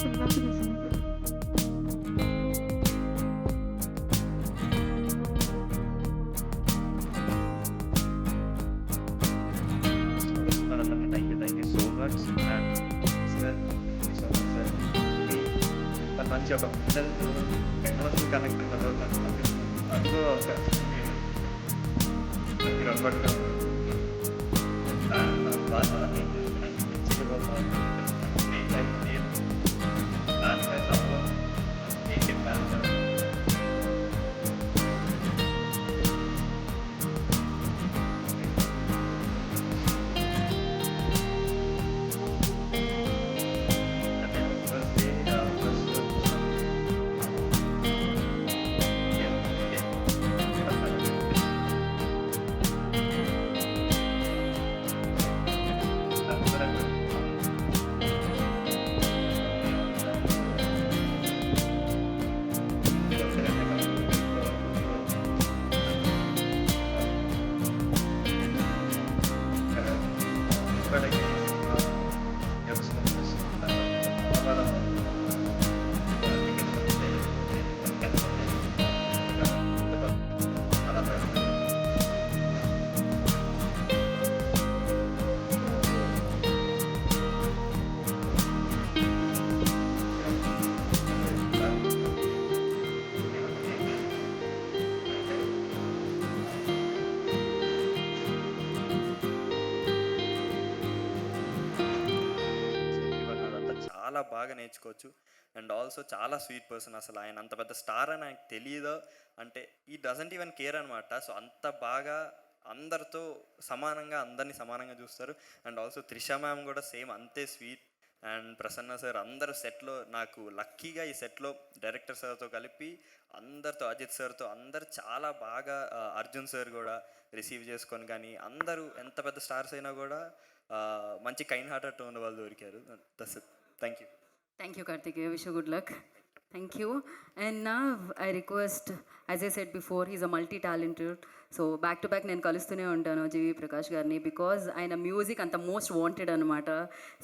Thank you so much. And sir so much sir మంచి ఒక emotional connect అందులో ఒక మీరు అనుకుంటున్నారు చాలా బాగా నేర్చుకోవచ్చు. అండ్ ఆల్సో చాలా స్వీట్ పర్సన్. అసలు ఆయన అంత పెద్ద స్టార్ అని ఆయనకు తెలియదు అంటే ఈ డజంట్ ఈవెన్ కేర్ అనమాట. సో అంత బాగా అందరితో సమానంగా అందరినీ సమానంగా చూస్తారు. అండ్ ఆల్సో త్రిష మ్యామ్ కూడా సేమ్ అంతే స్వీట్. అండ్ ప్రసన్న సార్ అందరూ సెట్లో నాకు లక్కీగా ఈ సెట్లో డైరెక్టర్ సార్తో కలిపి అందరితో అజిత్ సార్తో అందరు చాలా బాగా అర్జున్ సార్ కూడా రిసీవ్ చేసుకొని కానీ అందరూ ఎంత పెద్ద స్టార్స్ అయినా కూడా మంచి కైండ్ హార్టెడ్ ఉన్న వాళ్ళు దొరికారు. That's it. Thank you. Thank you, Karthikeya. Wish you good luck. Thank you. And now I request, as I said before, he's a multi-talented. So back to back నేను కలుస్తూనే ఉంటాను జీవి ప్రకాష్ గారిని because ఆయన music అంత most wanted అనమాట.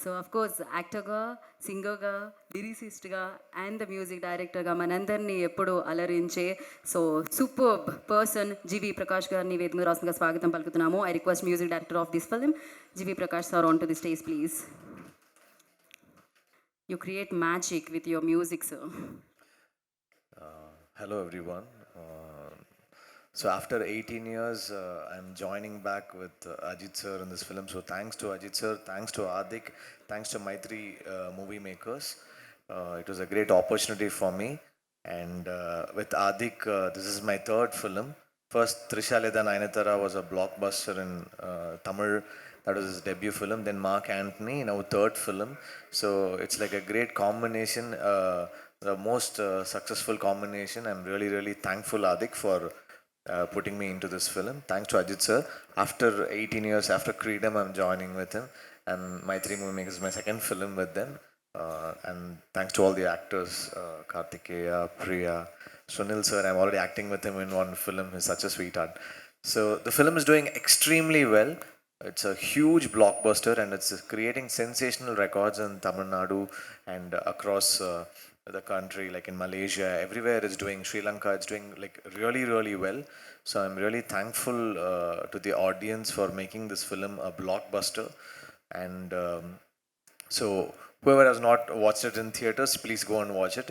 So of course యాక్టర్గా, సింగర్గా, లిరిసిస్ట్గా and the music డైరెక్టర్గా మనందరినీ ఎప్పుడు అలరించే so super person GV Prakash గారిని వేదిక మీద రాష్ట్రంగా స్వాగతం పలుకుతున్నాము. I request music director of this film GV Prakash sir on to the stage please. You create magic with your music, sir. Hello, everyone. So after 18 years, I'm joining back with Ajit sir in this film. So thanks to Ajit sir, thanks to Adik, thanks to Maitri movie makers. It was a great opportunity for me. And with Adik, this is my third film. First, Trisha Leda Nayanthara was a blockbuster in Tamil. That was his debut film. Then Mark Anthony, now third film. So it's like a great combination, the most successful combination. I'm really, really thankful, Adik, for putting me into this film. Thanks to Ajit sir. After 18 years, after Creedom, I'm joining with him. And Maitri Movie Makers is my second film with them. And thanks to all the actors, Karthikeya, Priya, Sunil sir. I'm already acting with him in one film. He's such a sweetheart. So the film is doing extremely well. It's a huge blockbuster and it's creating sensational records in Tamil Nadu and across the country, like in Malaysia, everywhere it's doing. Sri Lanka, it's doing like really, really well. So I'm really thankful to the audience for making this film a blockbuster. And so whoever has not watched it in theaters, please go and watch it.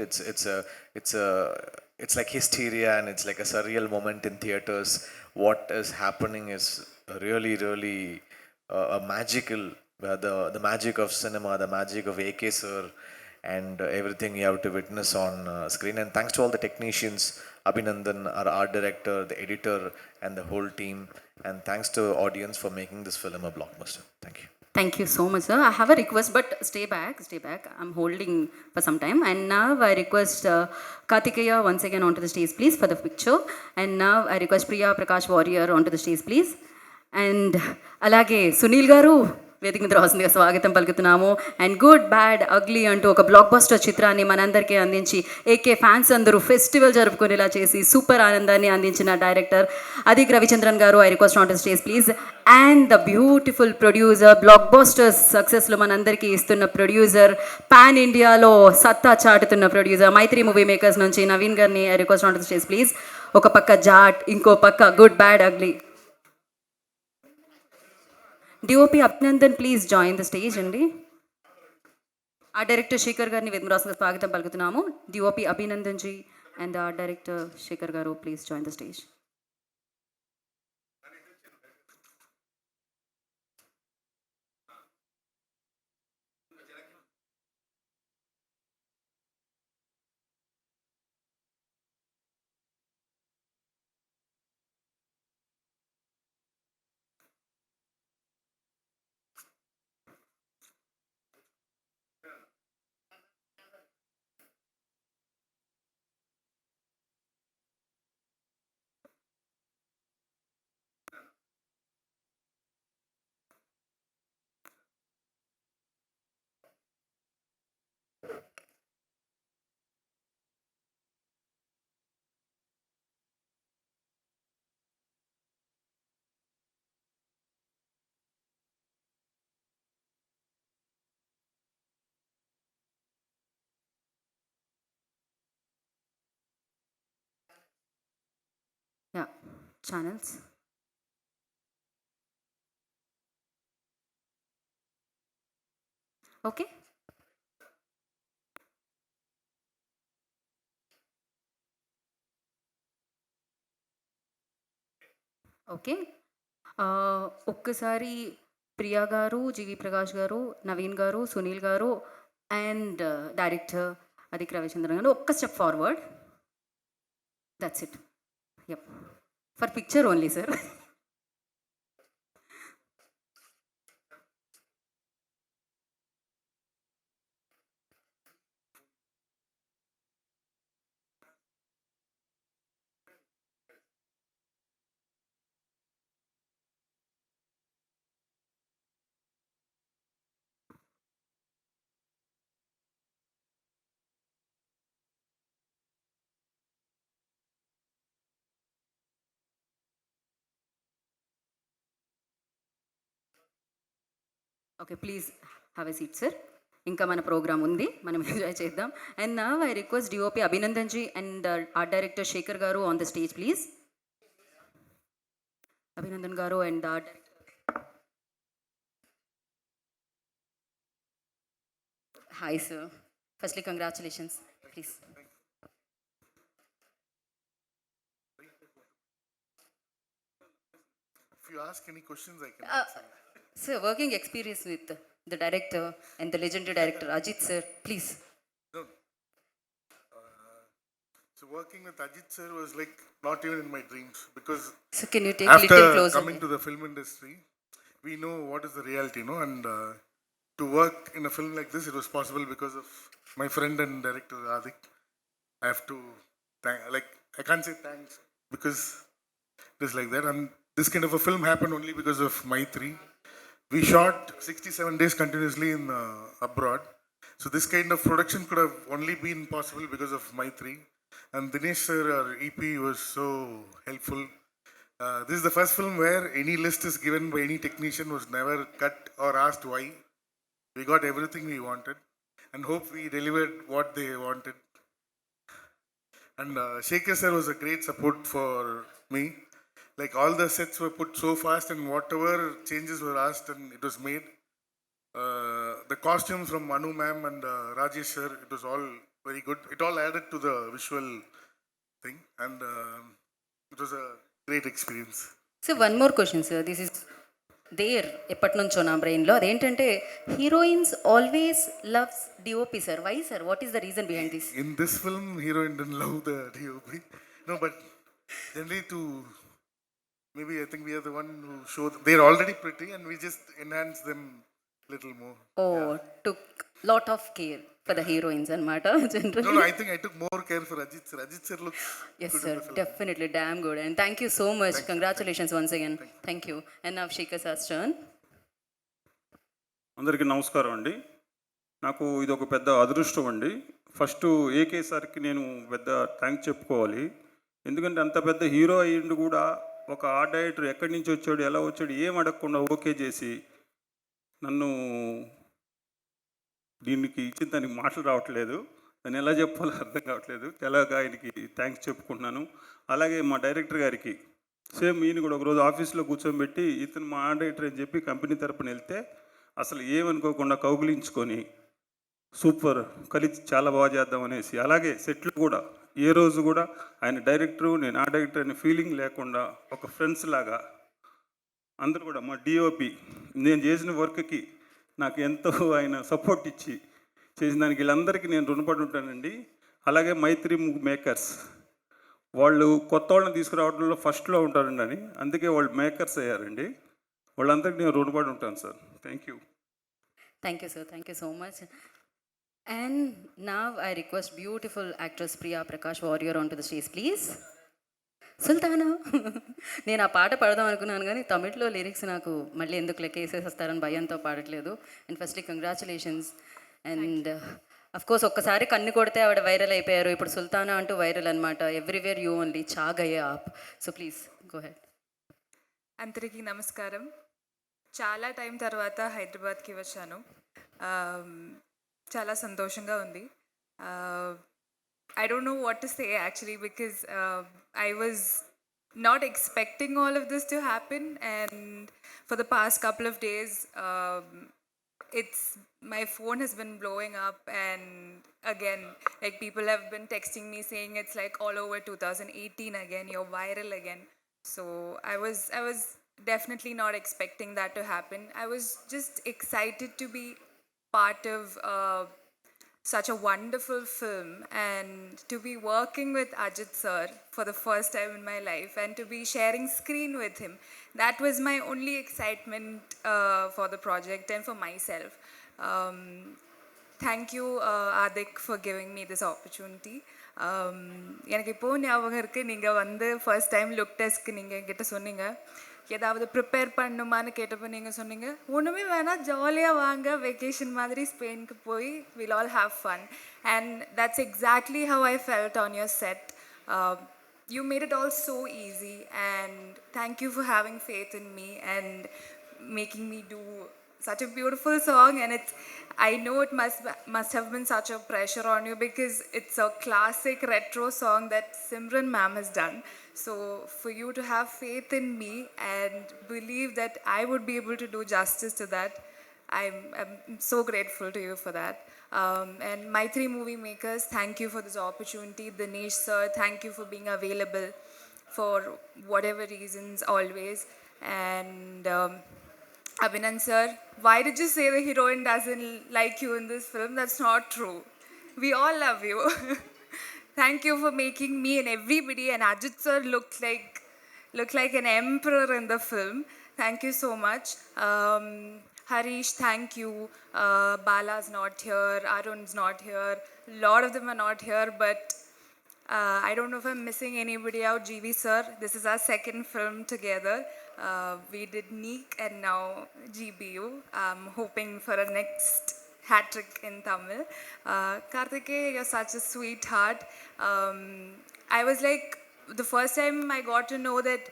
It's like hysteria and it's like a surreal moment in theaters. What is happening is really, really a magical, the magic of cinema, the magic of AK sir, and everything you have to witness on screen. And thanks to all the technicians, Abhinandan, our art director, the editor, and the whole team. And thanks to audience for making this film a blockbuster. Thank you. Thank you so much, sir. I have a request, but stay back. I'm holding for some time. And now I request Karthikeya once again onto the stage, please, for the picture. And now I request Priya Prakash Warrior onto the stage, please. And alage Sunil garu వేదిక మీద రాసిందిగా స్వాగతం పలుకుతున్నాము. And good bad ugly అంటూ ఒక blockbuster చిత్రాన్ని మనందరికీ అందించి ఏకే ఫ్యాన్స్ అందరూ ఫెస్టివల్ జరుపుకునేలా చేసి సూపర్ ఆనందాన్ని అందించిన డైరెక్టర్ అదిక్ రవిచంద్రన్ గారు, I request on to stage please. And the beautiful producer, blockbuster సక్సెస్లో మనందరికీ ఇస్తున్న ప్రొడ్యూసర్, పాన్ ఇండియాలో సత్తా చాటుతున్న ప్రొడ్యూసర్ మైత్రి మూవీ మేకర్స్ నుంచి నవీన్ గారిని I request on to stage please. ఒక పక్క జాట్, ఇంకో పక్క good bad ugly. DOP Abhinandan please join the stage అండి. ఆ డైరెక్టర్ శేఖర్ గారిని వేదిక స్వాగతం పలుకుతున్నాము. డిఓపి అభినందన్ జీ అండ్ ఆ డైరెక్టర్ శేఖర్ గారు please join the stage. Yeah channels. Okay, okay. ఒక్కసారి ప్రియా గారు, జీవి ప్రకాష్ గారు, నవీన్ గారు, సునీల్ గారు అండ్ డైరెక్టర్ అదిక్ రవిచంద్రన్ గారు ఒక్క step forward. That's it. Yup, for picture only sir. Okay, please have a seat sir. ఇంకా మన ప్రోగ్రామ్ ఉంది, మనం ఎంజాయ్ చేద్దాం. అండ్ నా I request DOP Abhinandan ji and art director Shekhar గారు on the stage please. Abhinandan గారు and art director. Hi sir, firstly congratulations please. If you ask any questions, I can Uh, answer. Sir, working experience with the director and the legendary director Ajit sir, please. No. So working with Ajit sir was like not even in my dreams, because So can you take after little closer? coming to the film industry, we know what is the reality, no? And to work in a film like this, it was possible because of my friend and director Adik. I have to thank, like, I can't say thanks because it is like that. And this kind of a film happened only because of Maitri. We shot 67 days continuously in abroad. So this kind of production could have only been possible because of Maitri. And Dinesh sir, our EP, was so helpful. This is the first film where any list is given by any technician was never cut or asked why. We got everything we wanted and hope we delivered what they wanted. And Shekhar sir was a great support for me. Like, all the sets were put so fast and whatever changes were asked and it was made. The costumes from Manu ma'am and Rajesh sir, it was all very good. It all added to the visual thing, and it was a great experience. So one more question sir, this is there ఎప్పటి నుంచో నా బ్రెయిన్లో. అదేంటంటే heroines always loves DOP sir. Why sir? What is the reason behind this? In this film, heroine didn't love the DOP. No, but generally maybe I think we are the one who show they're already pretty and we just enhance them little more. Oh, took lot of care for the heroines అనమాట No, generally. no, I think I took more care for Ajit sir. Ajit sir looks Yes, good sir. in the film. Definitely. Damn good. And thank you so much. Congratulations once again. Thank you. And now Shekhar sir's turn. అందరికీ నమస్కారం అండి. నాకు ఇది ఒక పెద్ద అదృష్టం అండి. First AK సార్కి నేను పెద్ద థ్యాంక్స్ చెప్పుకోవాలి. ఎందుకంటే అంత పెద్ద హీరో అయ్యిండు కూడా ఒక ఆర్ట్ డైరెక్టర్ ఎక్కడి నుంచి వచ్చాడు, ఎలా వచ్చాడు, ఏం అడగకుండా ఓకే చేసి నన్ను దీనికి ఇచ్చిన దానికి మాటలు రావట్లేదు. దాన్ని ఎలా చెప్పాలో అర్థం కావట్లేదు. తెలగా ఆయనకి థ్యాంక్స్ చెప్పుకుంటున్నాను. అలాగే మా డైరెక్టర్ గారికి సేమ్ ఈయన కూడా ఒకరోజు ఆఫీస్లో కూర్చోబెట్టి ఇతను మా ఆర్ట్ డైరెక్టర్ అని చెప్పి కంపెనీ తరపున వెళ్తే అసలు ఏమనుకోకుండా కౌగిలించుకొని సూపర్ కలిసి చాలా బాగా చేద్దాం అనేసి, అలాగే సెట్లు కూడా ఏ రోజు కూడా ఆయన డైరెక్టరు నేను ఆ డైరెక్టర్ అనే ఫీలింగ్ లేకుండా ఒక ఫ్రెండ్స్ లాగా అందరూ కూడా మా డిఓపి నేను చేసిన వర్క్కి నాకు ఎంతో ఆయన సపోర్ట్ ఇచ్చి చేసిన దానికి వీళ్ళందరికీ నేను రుణపడి ఉంటానండి. అలాగే మైత్రి మేకర్స్ వాళ్ళు కొత్త వాళ్ళని తీసుకురావడంలో ఫస్ట్లో ఉంటారండి అని, అందుకే వాళ్ళు మేకర్స్ అయ్యారండి. వాళ్ళందరికీ నేను రుణపడి ఉంటాను sir. Thank you. Thank you, sir. Thank you so much. And now I request beautiful actress Priya Prakash Warrior onto the stage, please. Sultana నేను ఆ పాట పాడదాం అనుకున్నాను కానీ తమిళ్లో లిరిక్స్ నాకు మళ్ళీ ఎందుకు లెక్క వేసేసేస్తారని భయంతో పాడట్లేదు. And firstly congratulations. And of course ఒక్కసారి కన్ను కొడితే ఆవిడ వైరల్ అయిపోయారు. ఇప్పుడు సుల్తానా అంటూ వైరల్ అనమాట. ఎవ్రీవేర్ యూ ఓన్లీ చాగయ్యే ఆప్. So please go ahead. అందరికీ నమస్కారం. చాలా టైం తర్వాత హైదరాబాద్కి వచ్చాను. చాలా సంతోషంగా ఉంది. I don't know what to say actually because I was not expecting all of this to happen, and for the past couple of days my phone has been blowing up, and again like people have been texting me saying it's like all over 2018 again, you're viral again. So I was definitely not expecting that to happen. I was just excited to be part of such a wonderful film and to be working with Ajit sir for the first time in my life and to be sharing screen with him. That was my only excitement for the project and for myself. Thank you Adik for giving me this opportunity. எனக்கு இப்போ ஞாபகம் இருக்குது, நீங்கள் வந்து first time look டெஸ்ட்க்கு நீங்கள் என்கிட்ட சொன்னீங்க ஏதாவது ப்ரிப்பேர் பண்ணுமான்னு கேட்டப்போ நீங்கள் சொன்னீங்க ஒன்றுமே வேணாம், ஜாலியாக வாங்க, வெக்கேஷன் மாதிரி ஸ்பெயினுக்கு போய் will all have fun. And that's exactly how I felt on your set. You made it all so easy, and thank you for having faith in me and making me do such a beautiful song. And I know it must have been such a pressure on you because it's a classic retro song that Simran ma'am has done. So for you to have faith in me and believe that I would be able to do justice to that, I'm so grateful to you for that. And my three movie makers, thank you for this opportunity. Dinesh sir, thank you for being available for whatever reasons always. And Abhinan sir, why did you say the heroine doesn't like you in this film? That's not true. We all love you. Thank you for making me and everybody and Ajit sir look like an emperor in the film. Thank you so much. Harish, thank you. Bala's not here, Arun's not here, a lot of them are not here, but I don't know if I'm missing anybody out. GV sir, this is our second film together. We did Neek and now GBU. I'm hoping for a next hat trick in Tamil. Karthikeya, you're such a sweetheart. I was like, the first time I got to know that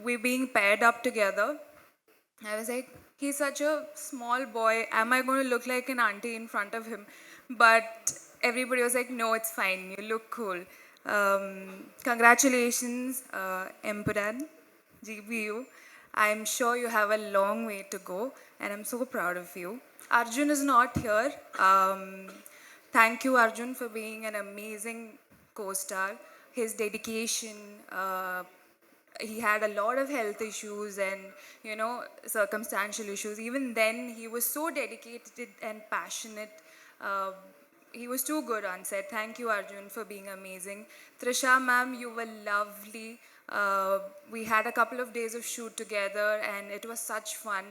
we're being paired up together, I was like, he's such a small boy. Am I going to look like an auntie in front of him? But everybody was like, no, it's fine. You look cool. Congratulations, Empuran, GBU. I'm sure you have a long way to go, and I'm so proud of you. Arjun is not here. Thank you, Arjun, for being an amazing co-star. His dedication, he had a lot of health issues and, you know, circumstantial issues. Even then, he was so dedicated and passionate. He was too good on set. Thank you, Arjun, for being amazing. Trisha ma'am, you were lovely. We had a couple of days of shoot together and it was such fun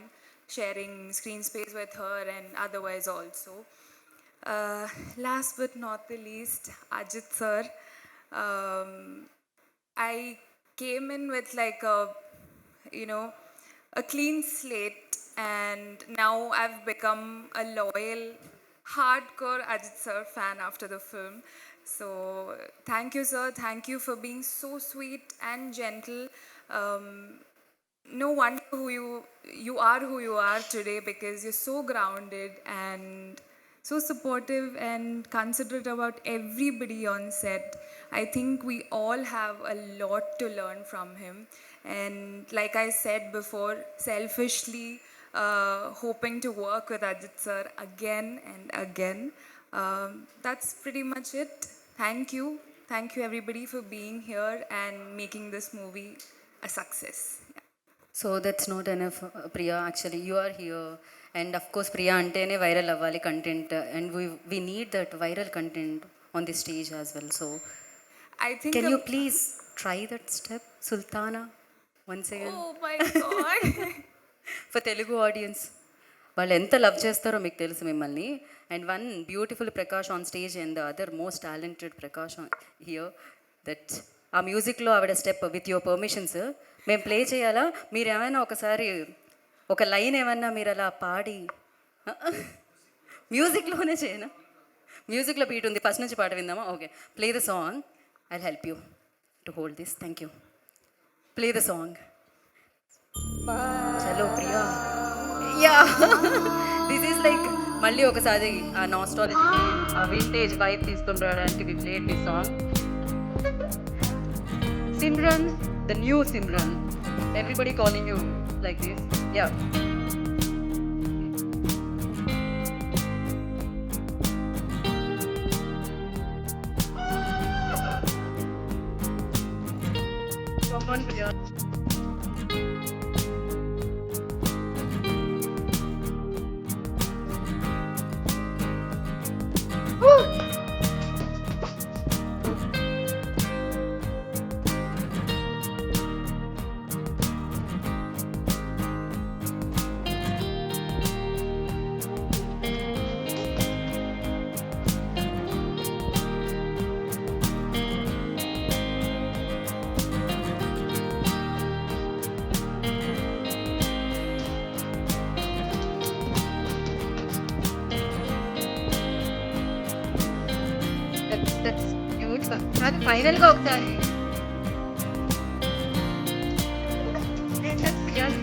sharing screen space with her and otherwise also. Last but not the least, Ajit sir. I came in with like a clean slate and now I've become a loyal, hardcore Ajit sir fan after the film. So thank you, sir. Thank you for being so sweet and gentle. No wonder you are who you are today, because you're so grounded and so supportive and considerate about everybody on set. I think we all have a lot to learn from him. And like I said before, selfishly hoping to work with Ajit sir again and again. That's pretty much it. Thank you. Thank you, everybody, for being here and making this movie a success. Yeah. So that's not enough Priya, actually you are here and of course Priya అంటేనే viral అవ్వాలి content, and we need that viral content on the stage as well. So I think. Can you please try that step Sultana once again Oh my God. For Telugu audience? వాళ్ళు ఎంత love చేస్తారో మీకు తెలుసు మిమ్మల్ని. And one beautiful Prakash on stage and the other most talented Prakash here. That ఆ మ్యూజిక్లో ఆవిడ step with your permissions మేము ప్లే చేయాలా? మీరు ఏమైనా ఒకసారి ఒక లైన్ ఏమన్నా మీరు అలా పాడి మ్యూజిక్లోనే చేయనా? మ్యూజిక్లో బీట్ ఉంది, ఫస్ట్ నుంచి పాట విందామా? Okay, play the song. I help you to hold this. Thank you. Play the song. చలో Priya. Ya, this is like మళ్ళీ ఒకసారి ఆ నాస్టాలజీ, ఆ వింటేజ్ వైబ్ తీసుకొని రావడానికి we played this song. Simran, the new Simran. Everybody calling you like this. Yeah. Come on, Priya. That's cute. కానీ ఫైనల్గా ఒకసారి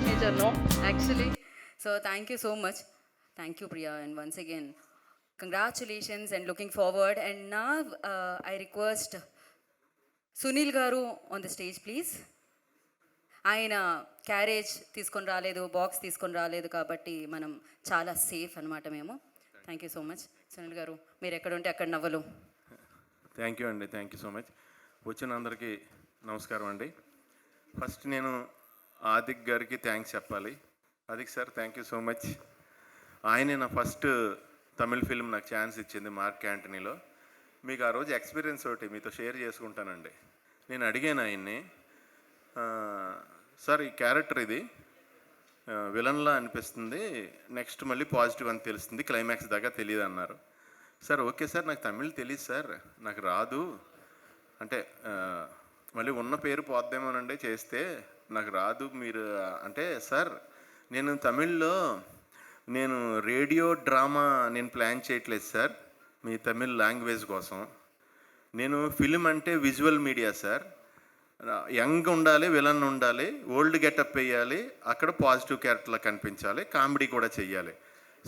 major no actually. So thank you so much. Thank you Priya, and once again congratulations and looking forward. And నా I request Sunil garu on the stage please. ఆయన carriage తీసుకొని రాలేదు, box తీసుకొని రాలేదు, కాబట్టి మనం చాలా సేఫ్ అనమాట మేము. Thank you so much. Sunil గారు మీరు ఎక్కడ ఉంటే అక్కడ నవ్వలు. థ్యాంక్ యూ అండి, థ్యాంక్ యూ సో మచ్. వచ్చిన అందరికీ నమస్కారం అండి. ఫస్ట్ నేను ఆదిక్ గారికి థ్యాంక్స్ చెప్పాలి. Adhik sir, thank you so much. ఆయనే నా ఫస్ట్ తమిళ్ ఫిల్మ్ నాకు ఛాన్స్ ఇచ్చింది, మార్క్ యాంటనీలో. మీకు ఆ రోజు ఎక్స్పీరియన్స్ ఒకటి మీతో షేర్ చేసుకుంటానండి. నేను అడిగాను ఆయన్ని, సార్ ఈ క్యారెక్టర్ ఇది విలన్లా అనిపిస్తుంది, నెక్స్ట్ మళ్ళీ పాజిటివ్ అని తెలుస్తుంది, క్లైమాక్స్ దాకా తెలియదు అన్నారు. సార్ ఓకే సార్, నాకు తమిళ్ తెలియదు సార్, నాకు రాదు అంటే మళ్ళీ ఉన్న పేరు పోద్దేమోనండి చేస్తే, నాకు రాదు మీరు అంటే, సార్ నేను తమిళ్లో నేను రేడియో డ్రామా నేను ప్లాన్ చేయట్లేదు సార్ మీ తమిళ్ లాంగ్వేజ్ కోసం. నేను ఫిలిం అంటే విజువల్ మీడియా సార్, యంగ్ ఉండాలి, విలన్ ఉండాలి, ఓల్డ్ గెటప్ వేయాలి, అక్కడ పాజిటివ్ క్యారెక్టర్లా కనిపించాలి, కామెడీ కూడా చెయ్యాలి.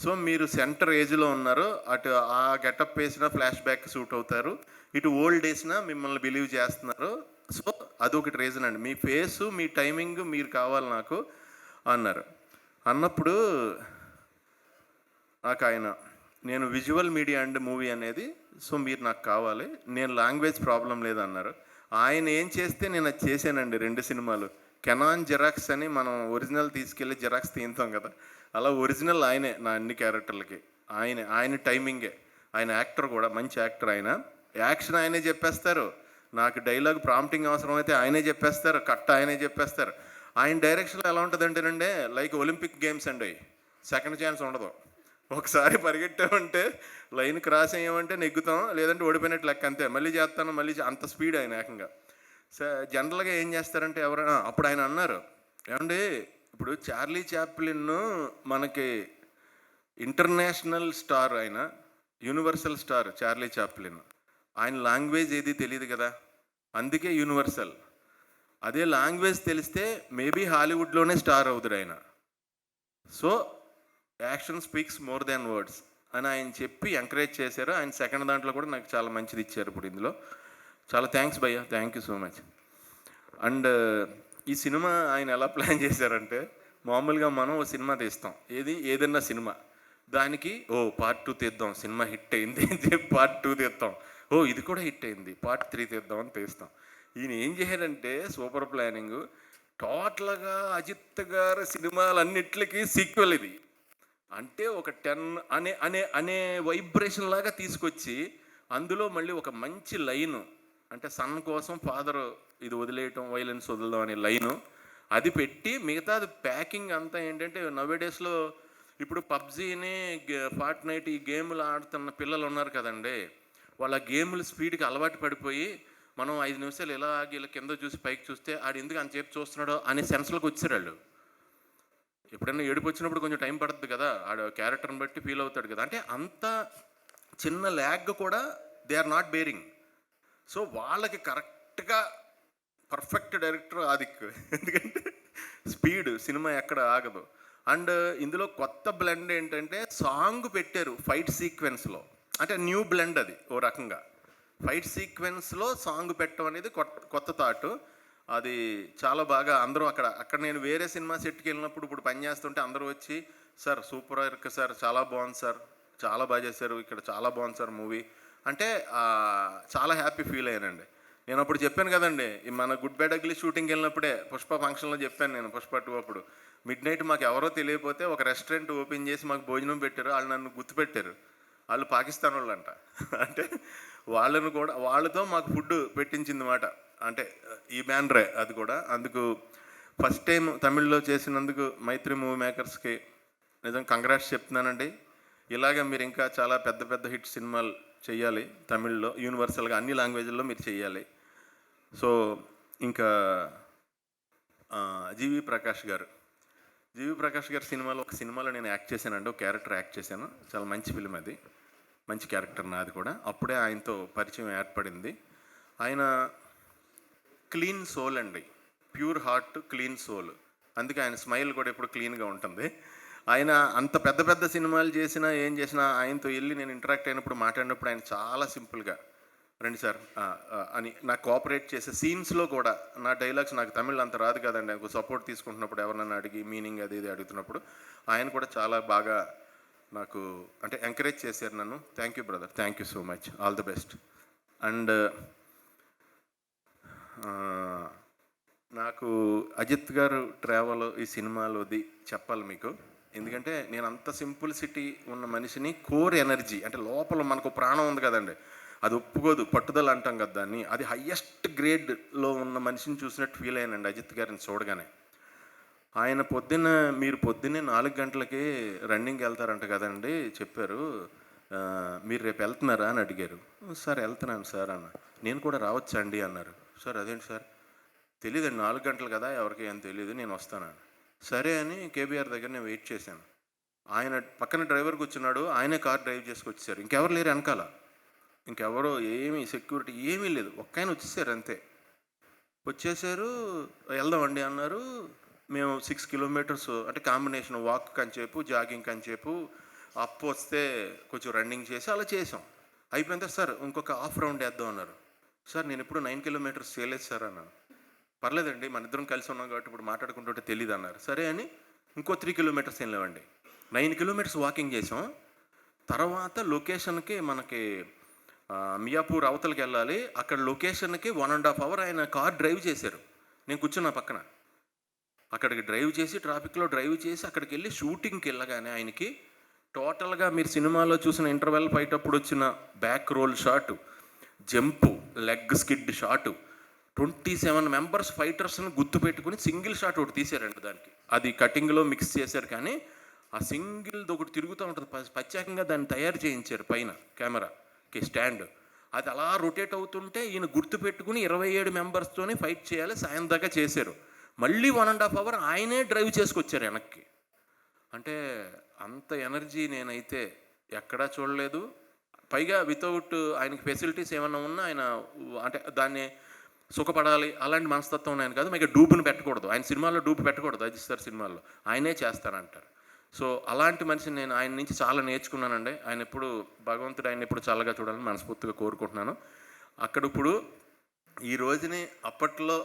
సో మీరు సెంటర్ ఏజ్లో ఉన్నారు, అటు ఆ గెటప్ వేసినా ఫ్లాష్ బ్యాక్ సూట్ అవుతారు, ఇటు ఓల్డ్ వేసినా మిమ్మల్ని బిలీవ్ చేస్తున్నారు. సో అదొకటి రీజన్ అండి, మీ ఫేసు మీ టైమింగ్ మీరు కావాలి నాకు అన్నారు. అన్నప్పుడు నాకు ఆయన, నేను విజువల్ మీడియా అండ్ మూవీ అనేది, సో మీరు నాకు కావాలి, నేను లాంగ్వేజ్ ప్రాబ్లం లేదన్నారు. ఆయన ఏం చేస్తే నేను అది చేశానండి. 2 సినిమాలు కెనాన్ జెరాక్స్ అని మనం ఒరిజినల్ తీసుకెళ్ళి జెరాక్స్ తీస్తాం కదా, అలా ఒరిజినల్ ఆయనే నా అన్ని క్యారెక్టర్లకి. ఆయన టైమింగే, ఆయన యాక్టర్ కూడా మంచి యాక్టర్. ఆయన యాక్షన్ ఆయనే చెప్పేస్తారు, నాకు డైలాగ్ ప్రాంప్టింగ్ అవసరం అయితే ఆయనే చెప్పేస్తారు, కట్ ఆయనే చెప్పేస్తారు. ఆయన డైరెక్షన్లో ఎలా ఉంటుంది అంటేనండి, లైక్ ఒలింపిక్ గేమ్స్ అండి, సెకండ్ ఛాన్స్ ఉండదు. ఒకసారి పరిగెట్టామంటే లైన్ క్రాస్ అయ్యామంటే నెగ్గుతాం, లేదంటే ఓడిపోయినట్టు లెక్క, అంతే. మళ్ళీ చేస్తాను, మళ్ళీ అంత స్పీడ్ ఆయన ఏకంగా. జనరల్గా ఏం చేస్తారంటే ఎవరైనా, అప్పుడు ఆయన అన్నారు, ఏమండి ఇప్పుడు చార్లీ చాప్లిన్ మనకి ఇంటర్నేషనల్ స్టార్, ఆయన యూనివర్సల్ స్టార్ చార్లీ చాప్లిన్. ఆయన లాంగ్వేజ్ ఏది తెలియదు కదా, అందుకే యూనివర్సల్. అదే లాంగ్వేజ్ తెలిస్తే మేబీ హాలీవుడ్లోనే స్టార్ అవుతాడు ఆయన. So action speaks more than words అని ఆయన చెప్పి ఎంకరేజ్ చేశారు. ఆయన సెకండ్ దాంట్లో కూడా నాకు చాలా మంచిది ఇచ్చారు ఇప్పుడు ఇందులో. చాలా థ్యాంక్స్ భయ్యా, thank you so much. And ఈ సినిమా ఆయన ఎలా ప్లాన్ చేశారంటే, మామూలుగా మనం ఓ సినిమా తీస్తాం, ఏదన్నా సినిమా, దానికి పార్ట్ 2 తీద్దాం, సినిమా హిట్ అయింది అని చెప్పి పార్ట్ 2 తీస్తాం, ఇది కూడా హిట్ అయింది పార్ట్ 3 తీద్దాం అని తీస్తాం. ఈయన ఏం చేశారంటే సూపర్ ప్లానింగ్, టోటల్గా అజిత్ గారి సినిమాలన్నిటికీ సీక్వెల్ ఇది. అంటే ఒక 10 అనే అనే అనే వైబ్రేషన్ లాగా తీసుకొచ్చి అందులో మళ్ళీ ఒక మంచి లైను, అంటే సన్ కోసం ఫాదర్ ఇది వదిలేయటం, వైలెన్స్ వదలడం అనే లైను అది పెట్టి, మిగతాది ప్యాకింగ్ అంతా ఏంటంటే నవేడేస్లో ఇప్పుడు పబ్జీని ఫార్ట్నైట్ ఈ గేములు ఆడుతున్న పిల్లలు ఉన్నారు కదండి, వాళ్ళ గేముల స్పీడ్కి అలవాటు పడిపోయి మనం 5 నిమిషాలు ఇలా ఆగి ఇలా కింద చూసి పైకి చూస్తే ఆడు ఎందుకు అంతసేపు చూస్తున్నాడో అనే సెన్స్లోకి వచ్చారు వాళ్ళు. ఎప్పుడైనా ఏడుపు వచ్చినప్పుడు కొంచెం టైం పడుతుంది కదా, ఆడ క్యారెక్టర్ని బట్టి ఫీల్ అవుతాడు కదా, అంటే అంత చిన్న ల్యాగ్ కూడా they are not bearing. So వాళ్ళకి కరెక్ట్గా పర్ఫెక్ట్ డైరెక్టర్ ఆదిక్, ఎందుకంటే స్పీడ్ సినిమా ఎక్కడ ఆగదు. అండ్ ఇందులో కొత్త బ్లెండ్ ఏంటంటే సాంగ్ పెట్టారు ఫైట్ సీక్వెన్స్లో, అంటే న్యూ బ్లెండ్ అది ఓ రకంగా. ఫైట్ సీక్వెన్స్లో సాంగ్ పెట్టడం అనేది కొత్త థాట్. అది చాలా బాగా అందరూ అక్కడ నేను వేరే సినిమా సెట్కి వెళ్ళినప్పుడు ఇప్పుడు పని చేస్తుంటే అందరూ వచ్చి, సార్ సూపర్ వర్క్ సార్, చాలా బాగుంది సార్, చాలా బాగా చేశారు, ఇక్కడ చాలా బాగుంది సార్ మూవీ అంటే చాలా హ్యాపీ ఫీల్ అయ్యానండి. నేను అప్పుడు చెప్పాను కదండి, మన గుడ్ బ్యాడ్ అగ్లీ షూటింగ్కి వెళ్ళినప్పుడే పుష్ప ఫంక్షన్లో చెప్పాను నేను, పుష్ప 2 అప్పుడు మిడ్ నైట్ మాకు ఎవరో తెలియకపోతే ఒక రెస్టారెంట్ ఓపెన్ చేసి మాకు భోజనం పెట్టారు, వాళ్ళు నన్ను గుర్తుపెట్టారు, వాళ్ళు పాకిస్తాన్ వాళ్ళు అంట. అంటే వాళ్ళను కూడా వాళ్ళతో మాకు ఫుడ్ పెట్టించింది మాట, అంటే ఈ బ్యానరే అది కూడా. అందుకు ఫస్ట్ టైం తమిళ్లో చేసినందుకు మైత్రి మూవీ మేకర్స్కి నిజం కంగ్రాట్స్ చెప్తున్నానండి. ఇలాగ మీరు ఇంకా చాలా పెద్ద పెద్ద హిట్ సినిమాలు చెయ్యాలి తమిళ్లో, యూనివర్సల్గా అన్ని లాంగ్వేజ్ల్లో మీరు చెయ్యాలి. సో ఇంకా జీవి ప్రకాష్ గారు సినిమాలో ఒక సినిమాలో నేను యాక్ట్ చేశానండి, ఒక క్యారెక్టర్ యాక్ట్ చేశాను, చాలా మంచి ఫిలిం అది, మంచి క్యారెక్టర్ నాది కూడా. అప్పుడే ఆయనతో పరిచయం ఏర్పడింది. ఆయన క్లీన్ సోల్ అండి, ప్యూర్ హార్ట్, క్లీన్ సోల్, అందుకే ఆయన స్మైల్ కూడా ఎప్పుడు క్లీన్గా ఉంటుంది. ఆయన అంత పెద్ద పెద్ద సినిమాలు చేసినా ఏం చేసినా ఆయనతో వెళ్ళి నేను ఇంటరాక్ట్ అయినప్పుడు మాట్లాడినప్పుడు ఆయన చాలా సింపుల్గా రండి సార్ అని నాకు కోఆపరేట్ చేసే సీన్స్లో కూడా. నా డైలాగ్స్ నాకు తమిళ్ అంత రాదు కదండి, నాకు సపోర్ట్ తీసుకుంటున్నప్పుడు ఎవరన్నా అడిగి మీనింగ్ అది ఇది అడుగుతున్నప్పుడు ఆయన కూడా చాలా బాగా నాకు అంటే ఎంకరేజ్ చేశారు నన్ను. Thank you brother, thank you so much, all the best. And నాకు అజిత్ గారు ట్రావెల్ ఈ సినిమాలోది చెప్పాలి మీకు, ఎందుకంటే నేను అంత సింపుల్సిటీ ఉన్న మనిషిని, కోర్ ఎనర్జీ అంటే లోపల మనకు ప్రాణం ఉంది కదండి, అది ఒప్పుకోదు, పట్టుదల అంటాం కదా దాన్ని, అది హయ్యెస్ట్ గ్రేడ్లో ఉన్న మనిషిని చూసినట్టు ఫీల్ అయ్యానండి అజిత్ గారిని చూడగానే. ఆయన మీరు పొద్దున్నే 4 గంటలకి రన్నింగ్కి వెళ్తారంట కదండి చెప్పారు, మీరు రేపు వెళ్తున్నారా అని అడిగారు. సార్ వెళ్తున్నాను సార్ అన్న. నేను కూడా రావచ్చా అండి అన్నారు. సార్ అదేంటి సార్, తెలియదండి 4 గంటలు కదా, ఎవరికి ఏం తెలియదు, నేను వస్తానని. సరే అని కేబీఆర్ దగ్గర నేను వెయిట్ చేశాను. ఆయన పక్కన డ్రైవర్ కూర్చున్నాడు, ఆయనే కార్ డ్రైవ్ చేసుకొచ్చేసారు, ఇంకెవరు లేరు వెనకాల, ఇంకెవరో ఏమీ సెక్యూరిటీ ఏమీ లేదు, ఒక్క వచ్చేసారు అంతే. వచ్చేసారు, వెళ్దామండి అన్నారు. మేము 6 కిలోమీటర్స్ అంటే కాంబినేషన్ వాక్ కంచేపు, జాగింగ్ కంచేపు, అప్ వస్తే కొంచెం రన్నింగ్ చేసి అలా చేసాం. అయిపోయిందా సార్ ఇంకొక హాఫ్ రౌండ్ వేద్దాం అన్నారు. సార్ నేను ఇప్పుడు 9 కిలోమీటర్స్ చేయలేదు సార్ అన్నాను. పర్లేదండి మన ఇద్దరం కలిసి ఉన్నాం కాబట్టి ఇప్పుడు మాట్లాడుకుంటుంటే తెలియదు అన్నారు. సరే అని ఇంకో 3 కిలోమీటర్స్ ఏం లేవండి, 9 కిలోమీటర్స్ వాకింగ్ చేసాం. తర్వాత లొకేషన్కి మనకి మియాపూర్ అవతలకి వెళ్ళాలి, అక్కడ లొకేషన్కి 1.5 hour ఆయన కార్ డ్రైవ్ చేశారు, నేను కూర్చున్నా పక్కన. అక్కడికి డ్రైవ్ చేసి ట్రాఫిక్లో డ్రైవ్ చేసి అక్కడికి వెళ్ళి షూటింగ్కి వెళ్ళగానే ఆయనకి టోటల్గా మీరు సినిమాలో చూసిన ఇంటర్వెల్ ఫైట్ అప్పుడు వచ్చిన back roll shot, jump, leg skid shot, 27 members ఫైటర్స్ని గుర్తుపెట్టుకుని సింగిల్ షాట్ ఒకటి తీశారండి దానికి. అది కటింగ్లో మిక్స్ చేశారు, కానీ ఆ సింగిల్ది ఒకటి తిరుగుతూ ఉంటుంది, ప్రత్యేకంగా దాన్ని తయారు చేయించారు పైన కెమెరాకి స్టాండ్. అది అలా రొటేట్ అవుతుంటే ఈయన గుర్తుపెట్టుకుని 27 మెంబర్స్తోనే ఫైట్ చేయాలి, సాయం దాకా చేశారు. మళ్ళీ 1.5 అవర్ ఆయనే డ్రైవ్ చేసుకొచ్చారు వెనక్కి. అంటే అంత ఎనర్జీ నేనైతే ఎక్కడా చూడలేదు. పైగా వితౌట్ ఆయనకి ఫెసిలిటీస్ ఏమన్నా ఉన్నా ఆయన అంటే దాన్ని సుఖపడాలి అలాంటి మనస్తత్వం ఆయన కాదు. పైగా డూపుని పెట్టకూడదు, ఆయన సినిమాల్లో డూపు పెట్టకూడదు, అజిత్ సార్ సినిమాల్లో ఆయనే చేస్తానంటారు. సో అలాంటి మనిషిని నేను ఆయన నుంచి చాలా నేర్చుకున్నానండి. ఆయన ఎప్పుడు భగవంతుడు ఆయన ఎప్పుడు చల్లగా చూడాలని మనస్ఫూర్తిగా కోరుకుంటున్నాను. అక్కడ ఇప్పుడు ఈ రోజుని అప్పట్లో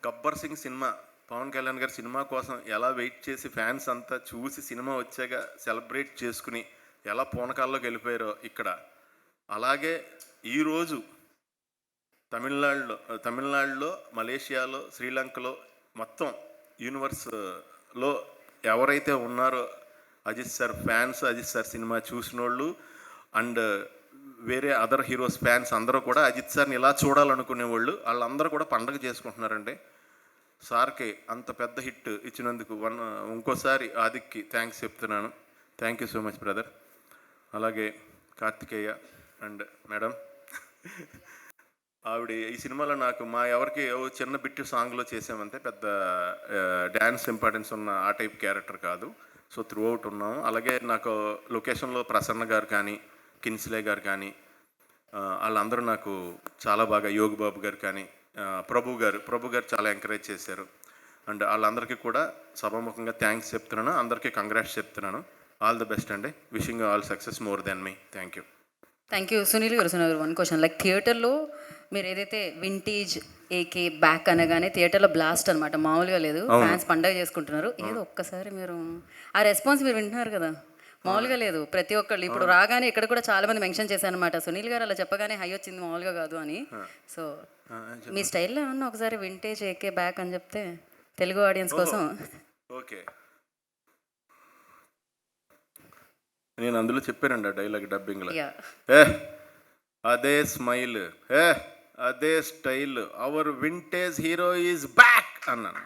గబ్బర్ సింగ్ సినిమా పవన్ కళ్యాణ్ గారి సినిమా కోసం ఎలా వెయిట్ చేసి ఫ్యాన్స్ అంతా చూసి సినిమా వచ్చాక సెలబ్రేట్ చేసుకుని ఎలా పూనకాల్లోకి వెళ్ళిపోయారో ఇక్కడ, అలాగే ఈరోజు తమిళనాడులో మలేషియాలో శ్రీలంకలో మొత్తం యూనివర్స్లో ఎవరైతే ఉన్నారో Ajith sir fans, Ajith sir cinema చూసిన వాళ్ళు అండ్ వేరే అదర్ హీరోస్ ఫ్యాన్స్ అందరూ కూడా అజిత్ సార్ని ఇలా చూడాలనుకునేవాళ్ళు వాళ్ళందరూ కూడా పండగ చేసుకుంటున్నారండి. సార్కి అంత పెద్ద హిట్ ఇచ్చినందుకు ఇంకోసారి ఆదిక్కి థ్యాంక్స్ చెప్తున్నాను. Thank you so much brother. అలాగే కార్తికేయ అండ్ మేడం, ఆవిడ ఈ సినిమాలో నాకు మా ఎవరికి చిన్న బిట్టు సాంగ్లో చేసామంటే పెద్ద డ్యాన్స్ ఇంపార్టెన్స్ ఉన్న ఆ టైప్ క్యారెక్టర్ కాదు. సో త్రూ అవుట్ ఉన్నాము. అలాగే నాకు లొకేషన్లో ప్రసన్న గారు కానీ కిన్స్లే గారు కానీ వాళ్ళందరూ నాకు చాలా బాగా, యోగి బాబు గారు కానీ ప్రభు గారు చాలా ఎంకరేజ్ చేశారు. అండ్ వాళ్ళందరికీ కూడా సభాముఖంగా థ్యాంక్స్ చెప్తున్నాను, అందరికీ కంగ్రాట్స్ చెప్తున్నాను. ఆల్ ది బెస్ట్ అండి. Wishing all success more than me. Thank you. Thank you. Sunil గారు వన్ క్వశ్చన్, లైక్ థియేటర్లో మీరు ఏదైతే వింటేజ్ ఏకే బ్యాక్ అనగానే థియేటర్లో బ్లాస్ట్ అనమాట, మామూలుగా లేదు, ఫ్యాన్స్ పండగ చేసుకుంటున్నారు. ఏదో ఒక్కసారి మీరు ఆ రెస్పాన్స్ మీరు వింటున్నారు కదా, మామూలుగా లేదు. ప్రతి ఒక్కళ్ళు ఇప్పుడు రాగానే ఇక్కడ కూడా చాలా మంది మెన్షన్ చేశారు అనమాట, సునీల్ గారు అలా చెప్పగానే హై వచ్చింది మామూలుగా కాదు అని. సో మీ స్టైల్లో ఏమన్నా ఒకసారి వింటేజ్ ఏకే బ్యాక్ అని చెప్తే తెలుగు ఆడియన్స్ కోసం. ఓకే, నేను అందులో చెప్పానండి ఆ డైలాగ్ డబ్బింగ్లో, అదే స్మైల్, అదే style, our vintage hero is back అన్నాను.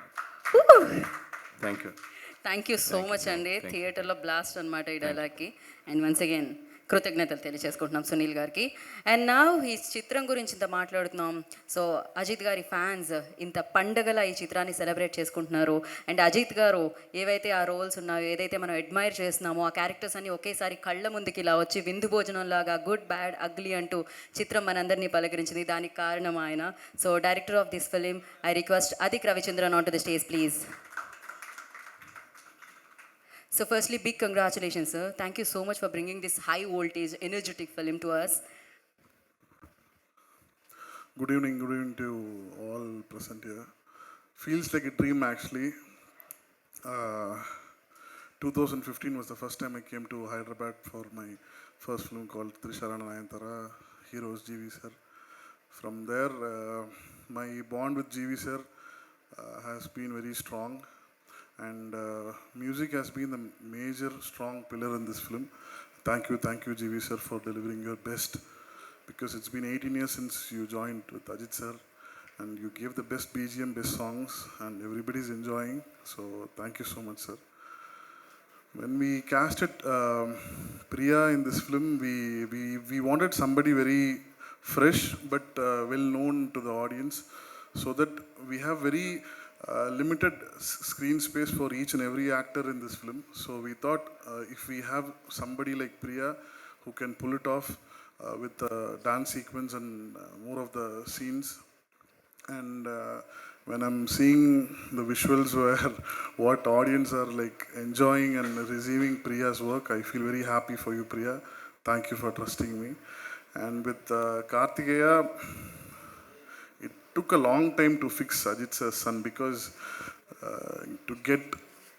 థ్యాంక్ యూ సో మచ్ అండి. థియేటర్లో బ్లాస్ట్ అనమాట ఈ డైలాగ్కి. అండ్ వన్స్ అగైన్ కృతజ్ఞతలు తెలియజేసుకుంటున్నాం సునీల్ గారికి. అండ్ నా ఈ చిత్రం గురించి ఇంత మాట్లాడుతున్నాం. సో అజిత్ గారి ఫ్యాన్స్ ఇంత పండగల ఈ చిత్రాన్ని సెలబ్రేట్ చేసుకుంటున్నారు. అండ్ అజిత్ గారు ఏవైతే ఆ రోల్స్ ఉన్నాయో, ఏదైతే మనం అడ్మైర్ చేస్తున్నామో ఆ క్యారెక్టర్స్ అన్ని ఒకేసారి కళ్ళ ముందుకి ఇలా వచ్చి విందు భోజనంలాగా గుడ్ బ్యాడ్ అగ్లీ అంటూ చిత్రం మనందరినీ పలకరించింది. దానికి కారణం ఆయన. So director of this film, I request Adhik Ravichandran on to the stage please. So firstly, big congratulations, sir. Thank you so much for bringing this high voltage, energetic film to us. Good evening to all present here. Feels like a dream actually. 2015 was the first time I came to Hyderabad for my first film called Trisharana Nayantara, heroes GV sir. From there, my bond with GV sir has been very strong. And music has been the major strong pillar in this film. Thank you GV sir for delivering your best, because it's been 18 years since you joined with Ajit sir and you gave the best BGM, best songs, and everybody's enjoying. So thank you so much sir. When we casted Priya in this film, we wanted somebody very fresh but well known to the audience, so that we have very limited screen space for each and every actor in this film. So we thought if we have somebody like Priya who can pull it off with the dance sequence and more of the scenes. And when I'm seeing the visuals where what audience are like enjoying and receiving Priya's work, I feel very happy for you Priya. Thank you for trusting me. And with Kartikeya, took a long time to fix Ajit sir's son, because to get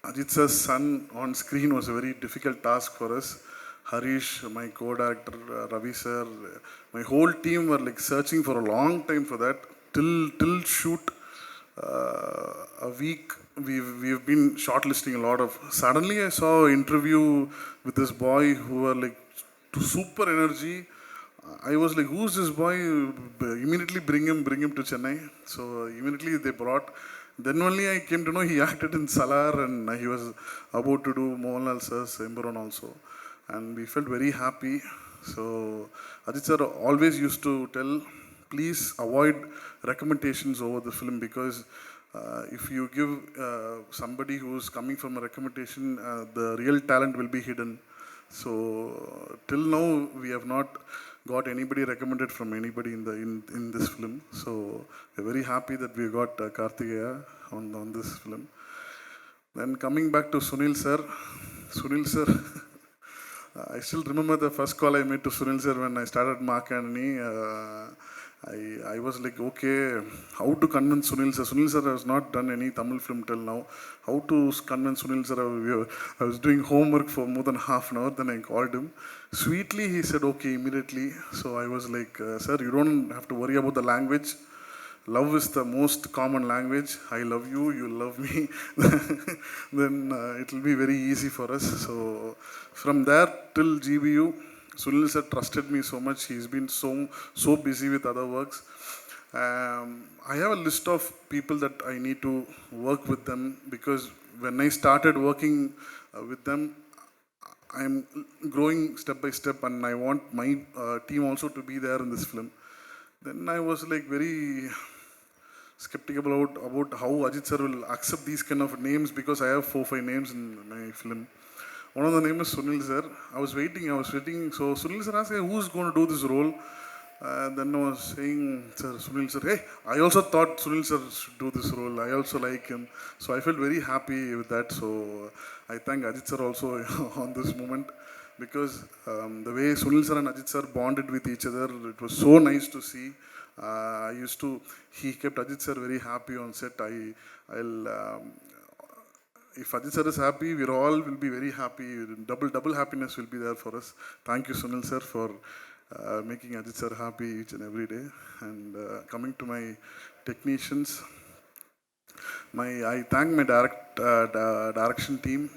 Ajit sir's son on screen was a very difficult task for us. Harish, my co-director, Ravi sir, my whole team were like searching for a long time for that. Till shoot a week, we've been shortlisting a lot of. Suddenly I saw an interview with this boy who were like super energy. I was like, who's this boy? Immediately bring him to Chennai. So immediately they brought. Then only I came to know he acted in Salar, and he was about to do Mohanlal sir's Embaron also. And we felt very happy. So Ajit sir always used to tell, please avoid recommendations over the film, because if you give somebody who's coming from a recommendation, the real talent will be hidden. So till now we have not got anybody recommended from anybody in this film. So we're very happy that we got Kartikeya on this film. Then coming back to Sunil sir, I still remember the first call I made to Sunil sir when I started Mark Anthony. I was like, okay, how to convince Sunil sir? Sunil sir has not done any Tamil film till now. How to convince Sunil sir? I was doing homework for more than half an hour, then I called him. Sweetly, he said, okay, immediately. So I was like, sir, you don't have to worry about the language. Love is the most common language. I love you, you love me. Then it will be very easy for us. So from there till GBU, Sunil sir trusted me so much. He's been so busy with other works. I have a list of people that I need to work with them, because when I started working with them, I'm growing step by step, and I want my team also to be there in this film. Then I was like very skeptical about how Ajit sir will accept these kind of names, because I have 4-5 names in my film. One of the names is Sunil sir. I was waiting. So Sunil sir asked, hey, who's going to do this role? Then I was saying, sir, Sunil sir, hey, I also thought Sunil sir should do this role. I also like him. So I felt very happy with that. So I thank Ajit sir also on this moment, because the way Sunil sir and Ajit sir bonded with each other, it was so nice to see. He kept Ajit sir very happy on set. If Ajit sir is happy, we all will be very happy. Double happiness will be there for us. Thank you, Sunil sir, for making Ajit sir happy each and every day. And coming to my technicians, I thank my direction team,